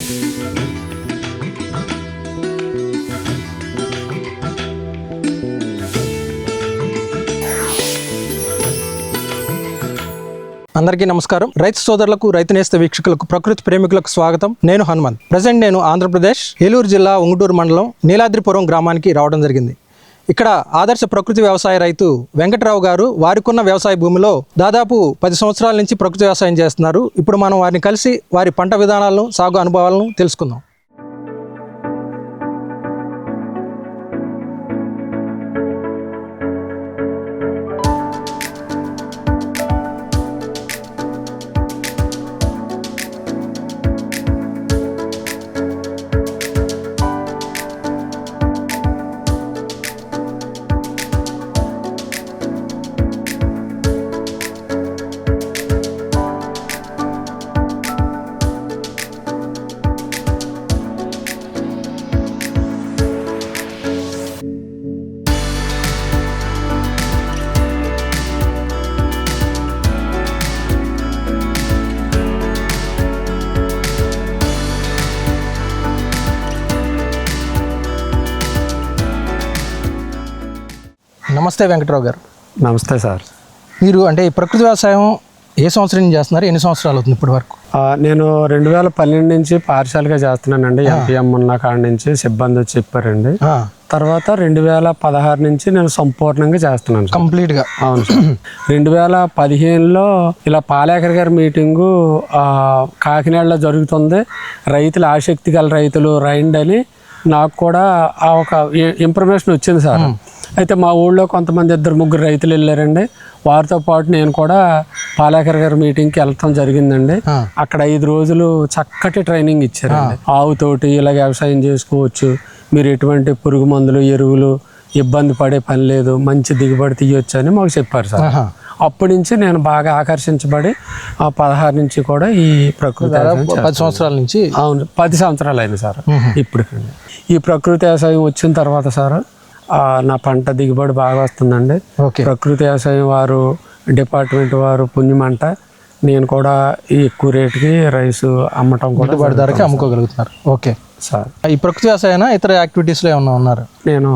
అందరికీ నమస్కారం. రైతు సోదరులకు, రైతు నేస్త వీక్షకులకు, ప్రకృతి ప్రేమికులకు స్వాగతం. నేను హనుమంత్. ప్రజెంట్ నేను ఆంధ్రప్రదేశ్ ఏలూరు జిల్లా ఉంగుటూరు మండలం నీలాద్రిపురం గ్రామానికి రావడం జరిగింది. ఇక్కడ ఆదర్శ ప్రకృతి వ్యవసాయ రైతు వెంకట్రావు గారు వారికున్న వ్యవసాయ భూమిలో దాదాపు 10 సంవత్సరాల నుంచి ప్రకృతి వ్యవసాయం చేస్తున్నారు. ఇప్పుడు మనం వారిని కలిసి వారి పంట విధానాలను, సాగు అనుభవాలను తెలుసుకుందాం. నమస్తే వెంకట్రావు గారు. నమస్తే సార్. మీరు అంటే ఈ ప్రకృతి వ్యవసాయం ఏ సంవత్సరం నుంచి చేస్తున్నారు? ఎన్ని సంవత్సరాలు అవుతుంది ఇప్పటి వరకు? నేను 2012 నుంచి పార్షియల్గా చేస్తున్నానండి. ఎంపీఎం ఉన్న కాడ నుంచి సిబ్బంది వచ్చి చెప్పారండి. తర్వాత 2016 నుంచి నేను సంపూర్ణంగా చేస్తున్నాను కంప్లీట్గా. అవును సార్. 2015లో ఇలా పాలేకర్ గారి మీటింగు కాకినాడలో జరుగుతుంది. రైతులు, ఆసక్తి గల రైతులు రైండ్ అని నాకు కూడా ఒక ఇన్ఫర్మేషన్ వచ్చింది సార్. అయితే మా ఊళ్ళో కొంతమంది 2-3 రైతులు వెళ్ళారండి. వారితో పాటు నేను కూడా పాలేకర్ గారి మీటింగ్కి వెళ్ళటం జరిగిందండి. అక్కడ 5 రోజులు చక్కటి ట్రైనింగ్ ఇచ్చారండి. ఆవుతోటి ఇలా వ్యవసాయం చేసుకోవచ్చు, మీరు ఎటువంటి పురుగు మందులు, ఎరువులు ఇబ్బంది పడే పని లేదు, మంచి దిగుబడి తీయొచ్చు అని మాకు చెప్పారు సార్. అప్పటి నుంచి నేను బాగా ఆకర్షించబడి 16 నుంచి కూడా ఈ ప్రకృతి 10 సంవత్సరాల నుంచి. అవును, 10 సంవత్సరాలు అయింది సార్. ఇప్పటికండి ఈ ప్రకృతి వ్యవసాయం వచ్చిన తర్వాత సార్ నా పంట దిగుబడి బాగా వస్తుందండి. ప్రకృతి వ్యవసాయం వారు, డిపార్ట్మెంట్ వారు పుణ్యమంట నేను కూడా ఈ ఎక్కువ రేటుకి రైసు అమ్మటం కూడా గిట్టుబాటు ధరకి అమ్ముకోగలుగుతున్నారు. Okay sir. ఈ ప్రకృతి వ్యవసాయం ఇతర యాక్టివిటీస్లో ఏమన్నా ఉన్నారు? నేను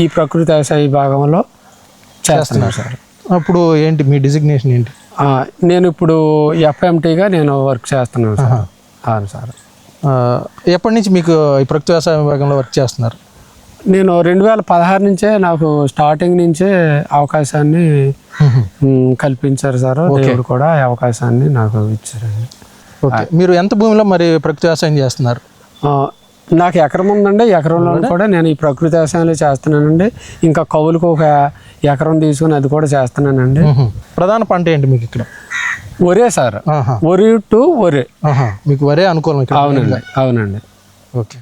ఈ ప్రకృతి వ్యవసాయ విభాగంలో చేస్తున్నాను సార్. అప్పుడు ఏంటి మీ డిజిగ్నేషన్ ఏంటి? నేను ఇప్పుడు ఎఫ్ఎంటీగా నేను వర్క్ చేస్తున్నాను సార్. అవును సార్. ఎప్పటి నుంచి మీకు ఈ ప్రకృతి వ్యవసాయ విభాగంలో వర్క్ చేస్తున్నారు? నేను 2016 నుంచే నాకు స్టార్టింగ్ నుంచే అవకాశాన్ని కల్పించారు సార్. దేవుడు కూడా అవకాశాన్ని నాకు ఇచ్చారండి. ఓకే. మీరు ఎంత భూమిలో మరి ప్రకృతి వ్యవసాయం చేస్తున్నారు? నాకు ఎకరం ఉందండి. ఎకరంలో కూడా నేను ఈ ప్రకృతి వ్యవసాయంలో చేస్తున్నానండి. ఇంకా కౌలుకు ఒక ఎకరం తీసుకుని అది కూడా చేస్తున్నానండి. ప్రధాన పంట ఏంటి మీకు ఇక్కడ? వరే సార్. వరి టు వరే. మీకు వరే అనుకూలం? అవునండి, అవునండి. ఓకే.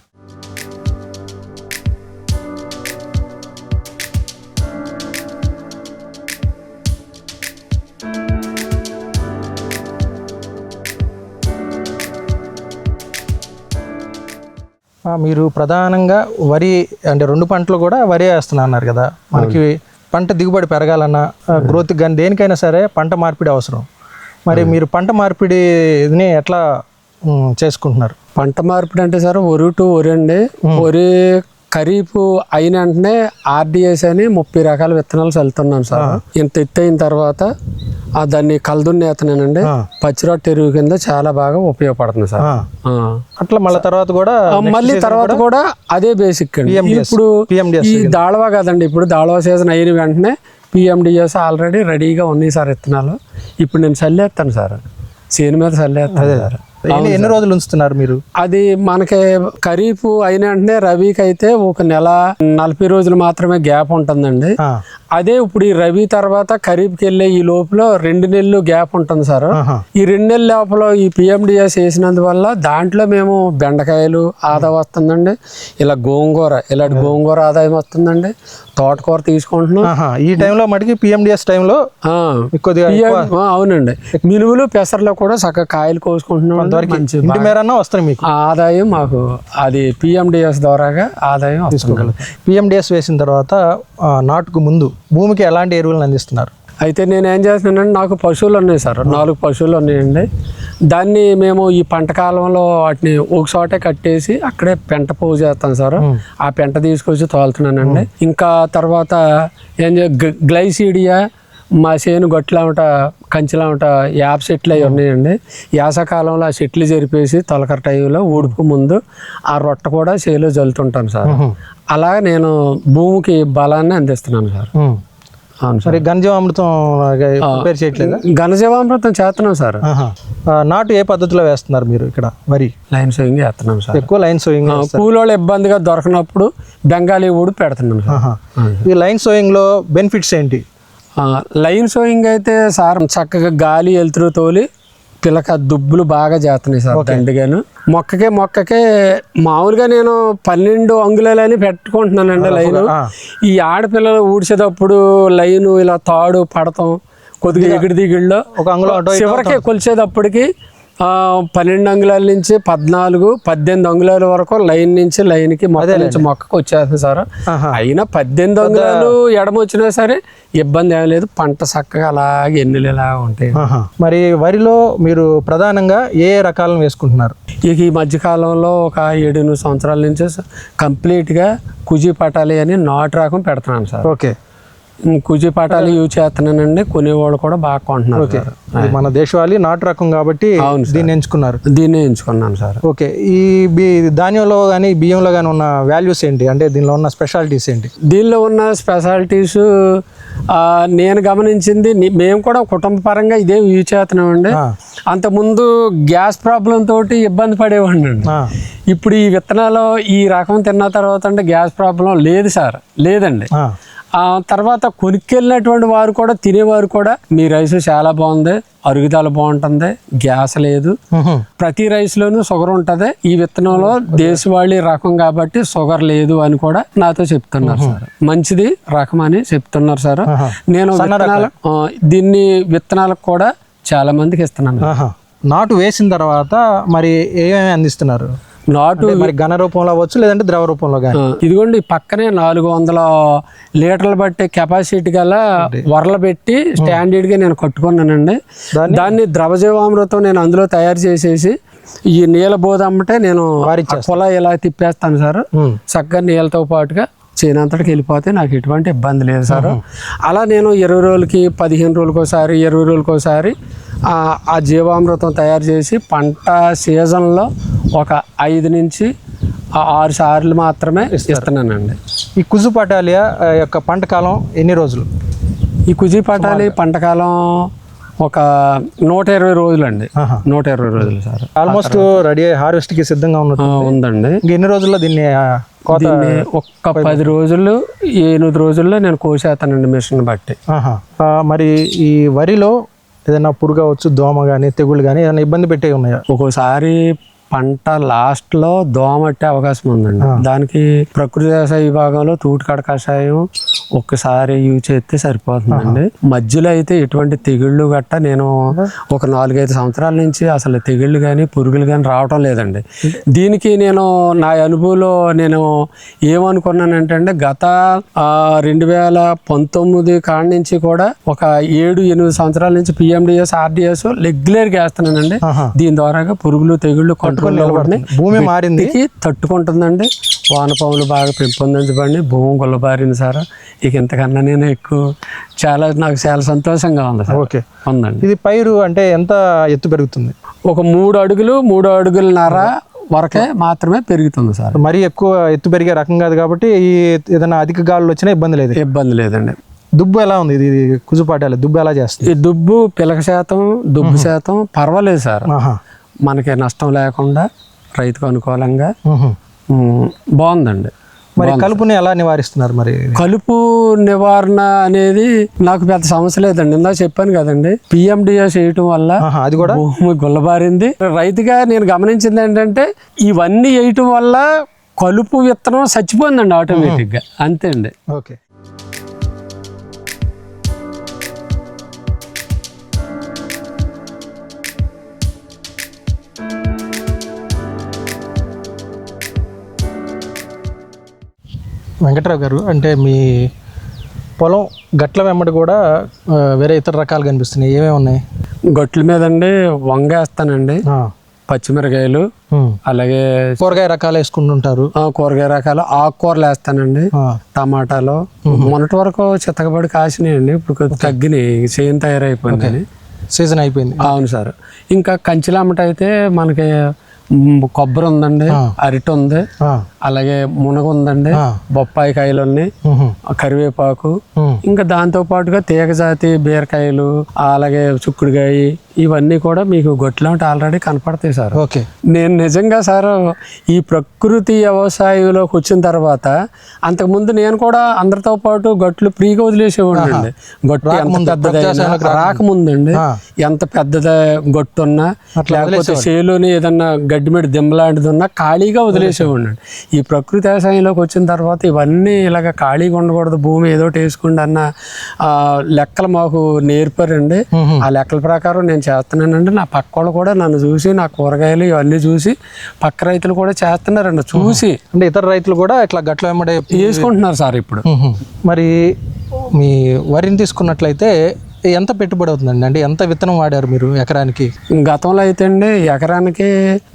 మీరు ప్రధానంగా వరి అంటే 2 పంటలు కూడా వరి వేస్తున్నారు కదా. మనకి పంట దిగుబడి పెరగాలన్నా, గ్రోత్ కానీ దేనికైనా సరే పంట మార్పిడి అవసరం. మరి మీరు పంట మార్పిడిని ఎట్లా చేసుకుంటున్నారు? పంట మార్పిడి అంటే సార్ వరి టు వరి అండి. వరి ఖరీఫ్ అయిన వెంటనే ఆర్డిఎస్ అని 30 రకాల విత్తనాలు చల్లుతున్నాను సార్. ఇంత ఎత్తు అయిన తర్వాత దాన్ని కలదున్నేతనండి. పచ్చిరొట్ట ఎరువు కింద చాలా బాగా ఉపయోగపడుతుంది సార్. అట్లా మళ్ళీ తర్వాత కూడా అదే బేసిక్ అండి. ఇప్పుడు ఈ దాళవా కదండి, ఇప్పుడు దాళవా సీజన్ అయిన వెంటనే పిఎండిఎస్ ఆల్రెడీ రెడీగా ఉన్నాయి సార్ విత్తనాలు. ఇప్పుడు నేను చల్లేస్తాను సార్, చేను మీద చల్లేస్తాను సార్. ఎన్ని రోజులు ఉంచుతున్నారు మీరు? అది మనకి ఖరీఫ్ అయిన వెంటనే రబీకి అయితే ఒక నెల 40 రోజులు మాత్రమే గ్యాప్ ఉంటుందండి. అదే ఇప్పుడు ఈ రబీ తర్వాత ఖరీఫ్కి వెళ్ళే ఈ లోపల 2 నెలలు గ్యాప్ ఉంటుంది సార్. ఈ 2 నెలల లోపల ఈ పిఎండిఎస్ వేసినందువల్ల దాంట్లో మేము బెండకాయలు ఆదాయం వస్తుందండి. ఇలా గోంగూర, ఇలాంటి గోంగూర ఆదాయం వస్తుందండి. తోటకూర తీసుకుంటున్నాం ఈ టైంలో. మటుకి పిఎండిఎస్ టైంలో అవునండి. మినువులు, పెసర్లో కూడా చక్కగా కాయలు కోసుకుంటున్నాం. వస్తాయి మీకు ఆదాయం. మాకు అది పిఎండిఎస్ ద్వారాగా ఆదాయం తీసుకోగలరు. పిఎండిఎస్ వేసిన తర్వాత నాటుకు ముందు భూమికి ఎలాంటి ఎరువులను అందిస్తున్నారు? అయితే నేను ఏం చేస్తున్నానంటే నాకు పశువులు ఉన్నాయి సార్, 4 పశువులు ఉన్నాయండి. దాన్ని మేము ఈ పంట కాలంలో వాటిని ఒక చోటే కట్టేసి అక్కడే పెంట పోగు చేస్తాం సార్. ఆ పెంట తీసుకొచ్చి తోలుతున్నానండి. ఇంకా తర్వాత ఏం గ్లైసీడియా మా చేను గొట్లామట కంచెలామట యాప్ చెట్లు అవి ఉన్నాయండి. యాసకాలంలో ఆ చెట్లు జరిపేసి తొలకర టైంలో ఊడుపు ముందు ఆ రొట్ట కూడా చేలో జల్లుతుంటాను సార్. అలా నేను భూమికి బలాన్ని అందిస్తున్నాను సార్. అవును సార్. మరి ఘనజీవామృతం ప్రిపేర్ చేయట్లేదా? ఘనజీవామృతం చేస్తున్నాం సార్. నాటు ఏ పద్ధతిలో వేస్తున్నారు మీరు ఇక్కడ? వరి లైన్ సోయింగ్ చేస్తున్నాం సార్. ఎక్కువ లైన్ సోయింగ్. కూలోళ్ళు ఇబ్బందిగా దొరకనప్పుడు బెంగాలీ ఊడు పెడుతున్నాం సార్. ఈ లైన్ సోయింగ్ లో బెనిఫిట్స్ ఏంటి? లైన్ సోయింగ్ అయితే సార్ చక్కగా గాలి వెలుతురు తోలి పిల్లక దుబ్బులు బాగా చేస్తున్నాయి సార్. దండిగాను మొక్కకే మామూలుగా నేను 12 అంగుళాలని పెట్టుకుంటున్నానండి లైను. ఈ ఆడపిల్లలు ఊడ్చేటప్పుడు లైను ఇలా తాడు పడతాం కొద్దిగా ఎగిడి దిగుళ్ళలో ఒక అంగుళం చివరికి కొలిచేటప్పటికి 12 అంగుళాల నుంచి 14, 18 అంగుళాల వరకు లైన్ నుంచి లైన్కి మొక్క నుంచి మొక్కకు వచ్చేస్తుంది సార్. అయినా 18 అంగుళాలు ఎడమ వచ్చినా సరే ఇబ్బంది ఏం లేదు. పంట చక్కగా అలాగే ఎన్నులు ఇలా ఉంటాయి. మరి వరిలో మీరు ప్రధానంగా ఏ రకాలను వేసుకుంటున్నారు? ఇక ఈ మధ్యకాలంలో ఒక 7-8 సంవత్సరాల నుంచి కంప్లీట్గా కుజీ పటాలి అని నాటు రకం పెడుతున్నాను సార్. ఓకే. కుజీ పటాలు యూజ్ చేస్తున్నానండి. కొనేవాళ్ళు కూడా బాగా కొంటున్నారు. ఇది మన దేశవాళీ నాటు రకం కాబట్టి దీన్ని ఎంచుకున్నారు. దీన్ని ఎంచుకున్నాను సార్. ఓకే. ఈ ధాన్యంలో కానీ బియ్యంలో కానీ ఉన్న వాల్యూస్ ఏంటి, అంటే దీనిలో ఉన్న స్పెషాలిటీస్ ఏంటి? దీనిలో ఉన్న స్పెషాలిటీస్ నేను గమనించింది, మేము కూడా కుటుంబ పరంగా ఇదే యూజ్ చేస్తున్నామండి. అంతకుముందు గ్యాస్ ప్రాబ్లం తోటి ఇబ్బంది పడేవాడిని అండి. ఇప్పుడు ఈ విత్తనాలు ఈ రకం తిన్న తర్వాత అంటే గ్యాస్ ప్రాబ్లం లేదు సార్, లేదండి. తర్వాత కొనుక్కెళ్ళినటువంటి వారు కూడా తినేవారు కూడా మీ రైస్ చాలా బాగుంది, అరుగుదల బాగుంటుంది, గ్యాస్ లేదు, ప్రతి రైస్లోనూ షుగర్ ఉంటుంది, ఈ విత్తనంలో దేశవాళీ రకం కాబట్టి షుగర్ లేదు అని కూడా నాతో చెప్తున్నారు సార్. మంచిది రకం అని చెప్తున్నారు సార్. నేను దీన్ని విత్తనాలకు కూడా చాలా మందికి ఇస్తున్నాను. నాటు వేసిన తర్వాత మరి ఏమేమి అందిస్తున్నారు? నాటు మరి ఘన రూపంలో అవ్వచ్చు, లేదంటే ద్రవ రూపంలో కానీ. ఇదిగోండి పక్కనే 400 లీటర్లు బట్టే కెపాసిటీ గల వరలు పెట్టి స్టాండర్డ్ గా నేను కట్టుకున్నానండి. దాన్ని ద్రవజీవామృతం నేను అందులో తయారు చేసేసి ఈ నీళ్ళ బోధమ్మటే నేను పొల ఇలా తిప్పేస్తాను సార్. చక్కగా నీళ్ళతో పాటుగా చేనంతటికి వెళ్ళిపోతే నాకు ఎటువంటి ఇబ్బంది లేదు సార్. అలా నేను 20 రోజులకి 15 రోజులకోసారి 20 రోజులకోసారి ఆ జీవామృతం తయారు చేసి పంట సీజన్లో ఒక 5 నుంచి 6 సార్లు మాత్రమే ఇస్తున్నానండి. ఈ కుజు పటాలియా యొక్క పంట కాలం ఎన్ని రోజులు? ఈ కుజీ పటాలి పంట కాలం ఒక 120 రోజులు అండి. 120 రోజులు సార్. ఆల్మోస్ట్ రెడీ హార్వెస్ట్ కి సిద్ధంగా ఉందండి. ఎన్ని రోజుల్లో దీన్ని ఒక్క 10 రోజులు 8 రోజుల్లో నేను కోసేస్తానండి మిషన్ బట్టి. మరి ఈ వరిలో ఏదైనా పురుగు అవచ్చు, దోమ కానీ తెగుళ్ళు కానీ ఏదైనా ఇబ్బంది పెట్టే ఉన్నాయా? ఒక్కోసారి పంట లాస్ట్లో దోమ పట్టే అవకాశం ఉందండి. దానికి ప్రకృతి వ్యవసాయ విభాగంలో తూటికాడ కషాయం ఒక్కసారి యూజ్ చేస్తే సరిపోతుందండి. మధ్యలో అయితే ఎటువంటి తెగుళ్ళు గట్ట నేను ఒక 4-5 సంవత్సరాల నుంచి అసలు తెగుళ్ళు కానీ పురుగులు కానీ రావటం లేదండి. దీనికి నేను నా అనుభవంలో నేను ఏమనుకున్నానంటే గత 2019 కాడి నుంచి కూడా ఒక 7-8 సంవత్సరాల నుంచి PMDS RDS రెగ్యులర్గా వేస్తున్నానండి. దీని ద్వారా పురుగులు తెగుళ్ళు భూమి మారింది, తట్టుకుంటుందండి. వానపాములు బాగా పెంపొందించబడి భూమి గుల్లబారింది సార్. ఇక ఇంతకన్నా నేను ఎక్కువ నాకు చాలా సంతోషంగా ఉంది సార్. ఓకే, ఉందండి. ఇది పైరు అంటే ఎంత ఎత్తు పెరుగుతుంది? ఒక 3 అడుగులున్నర వరకే మాత్రమే పెరుగుతుంది సార్. మరీ ఎక్కువ ఎత్తు పెరిగే రకం కాదు కాబట్టి ఏదైనా అధిక గాలులు వచ్చినా ఇబ్బంది లేదండి. దుబ్బు ఎలా ఉంది? ఇది కుజుపాటాలి దుబ్బు ఎలా చేస్తుంది? ఈ దుబ్బు పిలక శాతం దుబ్బు శాతం పర్వాలేదు సార్. మనకి నష్టం లేకుండా రైతుకు అనుకూలంగా బాగుందండి. మరి కలుపుని ఎలా నివారిస్తున్నారు? మరి కలుపు నివారణ అనేది నాకు పెద్ద సమస్య లేదండి. ఇందా చెప్పాను కదండి, PMDS వేయటం వల్ల అది కూడా భూమి గుల్లబారింది. రైతుగా నేను గమనించింది ఏంటంటే ఇవన్నీ వేయటం వల్ల కలుపు విత్తనం చచ్చిపోయిందండి ఆటోమేటిక్గా. అంతే అండి. ఓకే. వెంకట్రావు గారు, అంటే మీ పొలం గట్ల వెంబడి కూడా వేరే ఇతర రకాలు కనిపిస్తున్నాయి, ఏమేమి ఉన్నాయి? గొట్ల మీద అండి వంగ వేస్తానండి, పచ్చిమిరకాయలు, అలాగే కూరగాయ రకాలు వేసుకుంటుంటారు. కూరగాయ రకాలు, ఆకుకూరలు వేస్తానండి, టమాటాలు. మొన్నటి వరకు చిత్తకబడి కాసినాయండి, ఇప్పుడు కొద్దిగా తగ్గినాయి, చేను తయారైపోయింది, సీజన్ అయిపోయింది. అవును సార్. ఇంకా కంచిలామట అయితే మనకి కొబ్బరి ఉందండి, అరటి ఉంది, అలాగే మునగ ఉందండి, బొప్పాయి కాయలు ఉన్నాయి, కరివేపాకు, ఇంకా దాంతో పాటుగా తీగజాతి బీరకాయలు, అలాగే చుక్కుడుకాయ, ఇవన్నీ కూడా మీకు గొట్లంటే ఆల్రెడీ కనపడతాయి సార్. ఓకే. నేను నిజంగా సార్ ఈ ప్రకృతి వ్యవసాయంలోకి వచ్చిన తర్వాత అంతకుముందు నేను కూడా అందరితో పాటు గట్లు ఫ్రీగా వదిలేసేవాడినండి. గట్టు ఎంత పెద్దదైనా రాకముందండి, ఎంత పెద్దద గొట్టు ఉన్నా లేకపోతే చేలోని ఏదన్నా గడ్డిమెడి దిమ్మలాంటిది ఉన్నా ఖాళీగా వదిలేసేవాడిని. ఈ ప్రకృతి వ్యవసాయంలోకి వచ్చిన తర్వాత ఇవన్నీ ఇలాగ ఖాళీగా ఉండకూడదు, భూమి ఏదోటి వేసుకుంటే అన్న లెక్కలు మాకు నేర్పారండి. ఆ లెక్కల ప్రకారం నేను చేస్తున్నానండి. నా పక్క వాళ్ళు కూడా నన్ను చూసి, నా కూరగాయలు ఇవన్నీ చూసి పక్క రైతులు కూడా చేస్తున్నారండి చూసి. అంటే ఇతర రైతులు కూడా ఇట్లా గట్ల వెంబడే వేసుకుంటున్నారు సార్ ఇప్పుడు. మరి మీ వరిని తీసుకున్నట్లయితే ఎంత పెట్టుబడి అవుతుందండి? అంటే ఎంత విత్తనం వాడారు మీరు ఎకరానికి? గతంలో అయితే అండి ఎకరానికి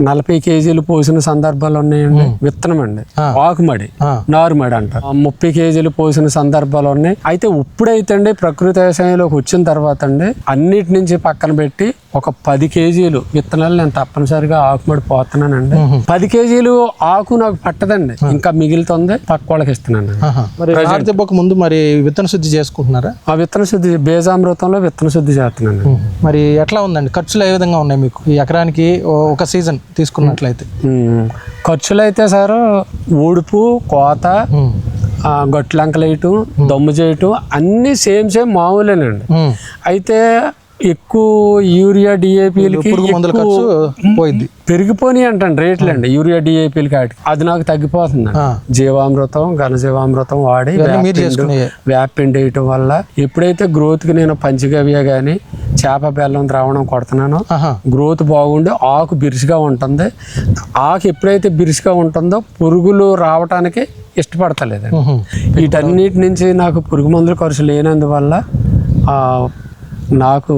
40 కేజీలు పోసిన సందర్భాలు ఉన్నాయండి. విత్తనం అండి, ఆకుమడి, నారుమడి అంట 30 కేజీలు పోసిన సందర్భాలు ఉన్నాయి. అయితే ఇప్పుడైతే అండి ప్రకృతి వ్యవసాయంలోకి వచ్చిన తర్వాత అండి అన్నిటి నుంచి పక్కన పెట్టి ఒక 10 కేజీలు విత్తనాలు నేను తప్పనిసరిగా ఆకుమడి పోతున్నానండి. 10 కేజీలు ఆకు నాకు పట్టదండి, ఇంకా మిగులుతుంది, పక్క వాళ్ళకి ఇస్తున్నాను. మరి ముందు మరి విత్తన శుద్ధి చేసుకుంటున్నారా? ఆ విత్తన శుద్ధి బేజామృతంలో విత్తన శుద్ధి చేస్తున్నాను. మరి ఎట్లా ఉందండి ఖర్చులు? ఏ విధంగా ఉన్నాయి మీకు ఈ ఎకరానికి ఒక సీజన్ తీసుకున్నట్లయితే? ఖర్చులు అయితే సార్ ఊడుపు, కోత, గొట్లంకలేయటం, దమ్ము చేయటం అన్నీ సేమ్ మామూలేనండి. అయితే ఎక్కువ యూరియా డిఏపీలకి పోయింది, పెరిగిపోయి అంటండి రేట్లు అండి. యూరియా డిఏపీలకి వాటికి అది నాకు తగ్గిపోతుంది. జీవామృతం, ఘనజీవామృతం వాడి వేపిండి వేయటం వల్ల ఎప్పుడైతే గ్రోత్కి నేను పంచగవ్య కానీ చేప బెల్లం ద్రావణం కొడుతున్నానో గ్రోత్ బాగుండి ఆకు బిరుసుగా ఉంటుంది. ఆకు ఎప్పుడైతే బిరుసుగా ఉంటుందో పురుగులు రావటానికి ఇష్టపడతలేదండి. వీటన్నిటి నుంచి నాకు పురుగు మందుల ఖర్చు లేనందువల్ల నాకు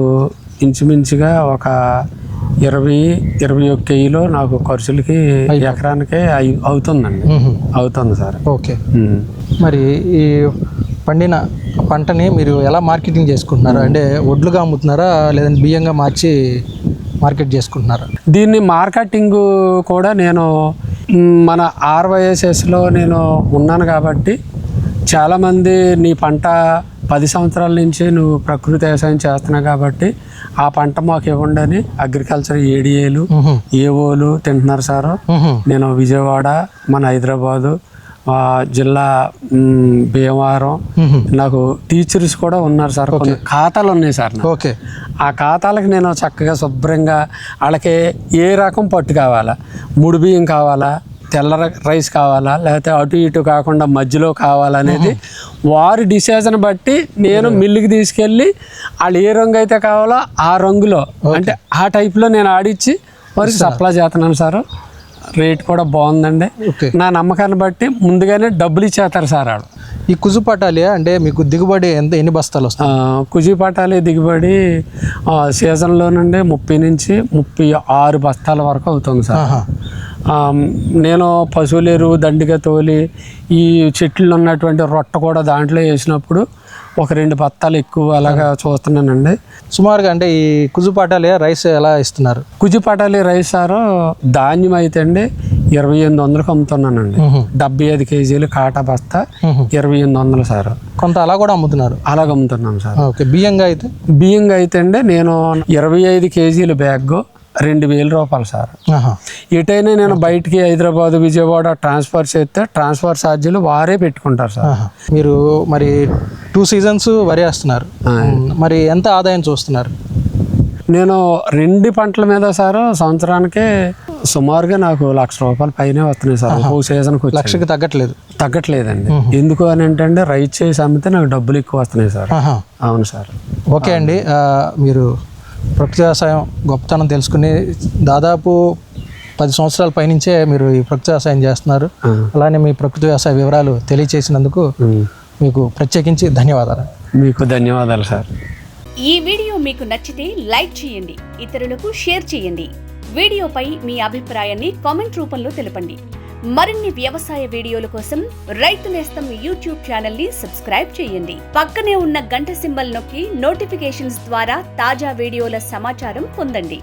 ఇంచుమించుగా ఒక 20-21 కేజీలో నాకు ఖర్చులకి ఎకరానికి అవుతుంది సార్. ఓకే. మరి ఈ పండిన పంటని మీరు ఎలా మార్కెటింగ్ చేసుకుంటున్నారు? అంటే వడ్లుగా అమ్ముతున్నారా లేదంటే బియ్యంగా మార్చి మార్కెట్ చేసుకుంటున్నారా? దీన్ని మార్కెటింగ్ కూడా నేను మన RYSSలో నేను ఉన్నాను కాబట్టి చాలామంది నీ పంట 10 సంవత్సరాల నుంచి నువ్వు ప్రకృతి వ్యవసాయం చేస్తున్నావు కాబట్టి ఆ పంట మాకు ఇవ్వండి అని అగ్రికల్చర్ ఏడిఏలు, ఏఓలు తింటున్నారు సార్. నేను విజయవాడ, మన హైదరాబాదు జిల్లా, భీమవరం, నాకు టీచర్స్ కూడా ఉన్నారు సార్. కొన్ని ఖాతాలు ఉన్నాయి సార్. ఓకే. ఆ ఖాతాలకు నేను చక్కగా శుభ్రంగా వాళ్ళకి ఏ రకం పట్టు కావాలా, ముడి బియ్యం కావాలా, తెల్ల రైస్ కావాలా, లేకపోతే అటు ఇటు కాకుండా మధ్యలో కావాలనేది వారి డిసిజన్ బట్టి నేను మిల్లుకి తీసుకెళ్ళి వాళ్ళు ఏ రంగు అయితే కావాలో ఆ రంగులో, అంటే ఆ టైప్లో నేను ఆడిచ్చి వారికి సప్లై చేస్తున్నాను సార్. రేట్ కూడా బాగుందండి. నా నమ్మకాన్ని బట్టి ముందుగానే డబ్బులు ఇచ్చేస్తారు సార్ వాళ్ళు. ఈ కుజుపటాలి అంటే మీకు దిగుబడి ఎన్ని బస్తాలు వస్తాయి? కుజుపటాలి దిగుబడి సీజన్లో నుండి 30 నుంచి 36 బస్తాల వరకు అవుతుంది సార్. నేను పశువుల ఎరువు దండిగా తోలి ఈ చెట్లు ఉన్నటువంటి రొట్ట కూడా దాంట్లో వేసినప్పుడు ఒక 2 బత్తాలు ఎక్కువ అలాగా చూస్తున్నానండి. సుమారుగా అంటే ఈ కుజుపాటాలి రైస్ ఎలా ఇస్తున్నారు? కుజుపాటాలి రైస్ సార్ ధాన్యం అయితే అండి 2800కి అమ్ముతున్నానండి. 75 కేజీలు కాటా బస్తా 2800 సార్. కొంత అలా కూడా అమ్ముతున్నారు? అలాగ అమ్ముతున్నాను సార్. ఓకే. బియ్యంగా అయితే అండి నేను 25 కేజీలు బ్యాగ్ 2000 రూపాయలు సార్. ఎటైనా నేను బయటికి హైదరాబాద్, విజయవాడ ట్రాన్స్ఫర్ చేస్తే ట్రాన్స్ఫర్ ఛార్జీలు వారే పెట్టుకుంటారు సార్. మీరు మరి 2 సీజన్స్ వరి వేస్తున్నారు, మరి ఎంత ఆదాయం చూస్తున్నారు? నేను 2 పంటల మీద సార్ సంవత్సరానికి సుమారుగా నాకు ₹1,00,000 పైనే వస్తున్నాయి సార్. ఒక్కో సీజన్కి లక్షకి తగ్గట్లేదండి. ఎందుకు అని అంటే రైతు చేసి అమ్మితే నాకు డబ్బులు ఎక్కువ వస్తున్నాయి సార్. అవును సార్. ఓకే అండి. మీరు ప్రకృతి వ్యవసాయం గొప్పతనం తెలుసుకుని దాదాపు 10 సంవత్సరాల పైనుంచే మీరు ఈ ప్రకృతి వ్యవసాయం చేస్తున్నారు. అలానే మీ ప్రకృతి వ్యవసాయ వివరాలు తెలియచేసినందుకు మీకు ప్రత్యేకించి ధన్యవాదాలు. మీకు ధన్యవాదాలు సార్. ఈ వీడియో మీకు నచ్చితే లైక్ చేయండి, ఇతరులకు షేర్ చేయండి. వీడియోపై మీ అభిప్రాయాన్ని కామెంట్ రూపంలో తెలపండి. మరిన్ని వ్యవసాయ వీడియోల కోసం రైతు నేస్తం యూట్యూబ్ ఛానల్ ని సబ్స్క్రైబ్ చేయండి. పక్కనే ఉన్న గంట సింబల్ నొక్కి నోటిఫికేషన్స్ ద్వారా తాజా వీడియోల సమాచారం పొందండి.